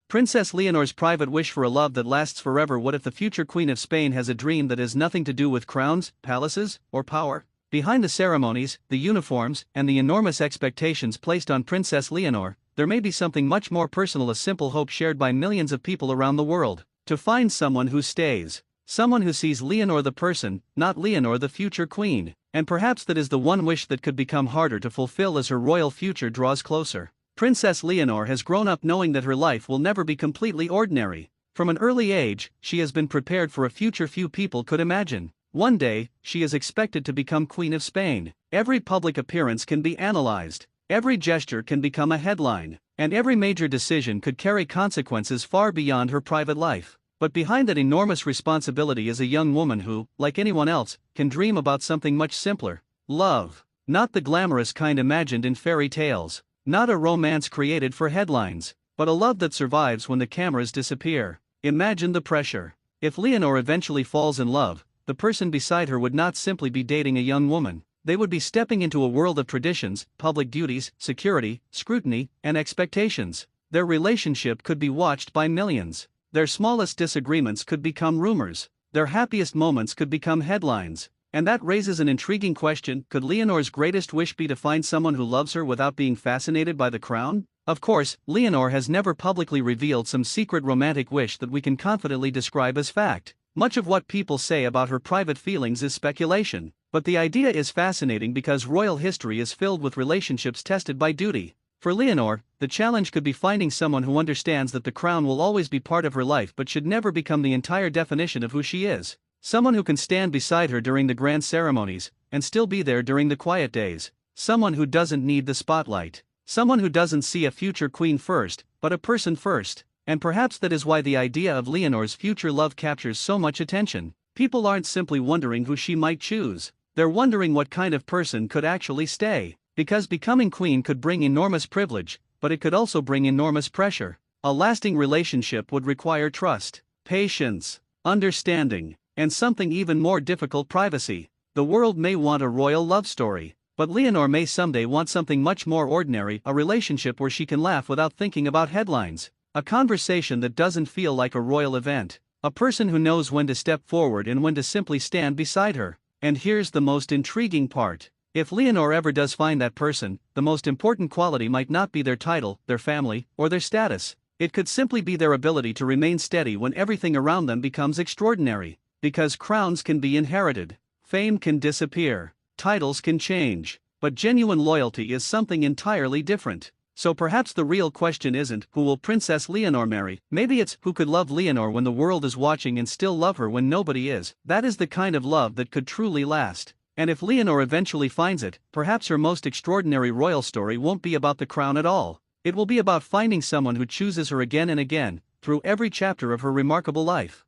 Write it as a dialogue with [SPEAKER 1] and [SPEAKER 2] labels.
[SPEAKER 1] Princess Leonor's private wish for a love that lasts forever. What if the future Queen of Spain has a dream that has nothing to do with crowns, palaces, or power? Behind the ceremonies, the uniforms, and the enormous expectations placed on Princess Leonor, there may be something much more personal, a simple hope shared by millions of people around the world. To find someone who stays. Someone who sees Leonor the person, not Leonor the future queen. And perhaps that is the one wish that could become harder to fulfill as her royal future draws closer. Princess Leonor has grown up knowing that her life will never be completely ordinary. From an early age, she has been prepared for a future few people could imagine. One day, she is expected to become Queen of Spain. Every public appearance can be analyzed. Every gesture can become a headline. And every major decision could carry consequences far beyond her private life. But behind that enormous responsibility is a young woman who, like anyone else, can dream about something much simpler. Love. Not the glamorous kind imagined in fairy tales. Not a romance created for headlines, but a love that survives when the cameras disappear. Imagine the pressure. If Leonor eventually falls in love, the person beside her would not simply be dating a young woman. They would be stepping into a world of traditions, public duties, security, scrutiny, and expectations. Their relationship could be watched by millions. Their smallest disagreements could become rumors. Their happiest moments could become headlines. And that raises an intriguing question: could Leonor's greatest wish be to find someone who loves her without being fascinated by the crown? Of course, Leonor has never publicly revealed some secret romantic wish that we can confidently describe as fact. Much of what people say about her private feelings is speculation, but the idea is fascinating because royal history is filled with relationships tested by duty. For Leonor, the challenge could be finding someone who understands that the crown will always be part of her life but should never become the entire definition of who she is. Someone who can stand beside her during the grand ceremonies, and still be there during the quiet days. Someone who doesn't need the spotlight. Someone who doesn't see a future queen first, but a person first. And perhaps that is why the idea of Leonor's future love captures so much attention. People aren't simply wondering who she might choose. They're wondering what kind of person could actually stay. Because becoming queen could bring enormous privilege, but it could also bring enormous pressure. A lasting relationship would require trust, patience, understanding, and something even more difficult: privacy. The world may want a royal love story, but Leonor may someday want something much more ordinary: a relationship where she can laugh without thinking about headlines, a conversation that doesn't feel like a royal event, a person who knows when to step forward and when to simply stand beside her. And here's the most intriguing part: if Leonor ever does find that person, the most important quality might not be their title, their family, or their status. It could simply be their ability to remain steady when everything around them becomes extraordinary. Because crowns can be inherited, fame can disappear, titles can change, but genuine loyalty is something entirely different. So perhaps the real question isn't who will Princess Leonor marry, maybe it's who could love Leonor when the world is watching and still love her when nobody is. That is the kind of love that could truly last. And if Leonor eventually finds it, perhaps her most extraordinary royal story won't be about the crown at all. It will be about finding someone who chooses her again and again, through every chapter of her remarkable life.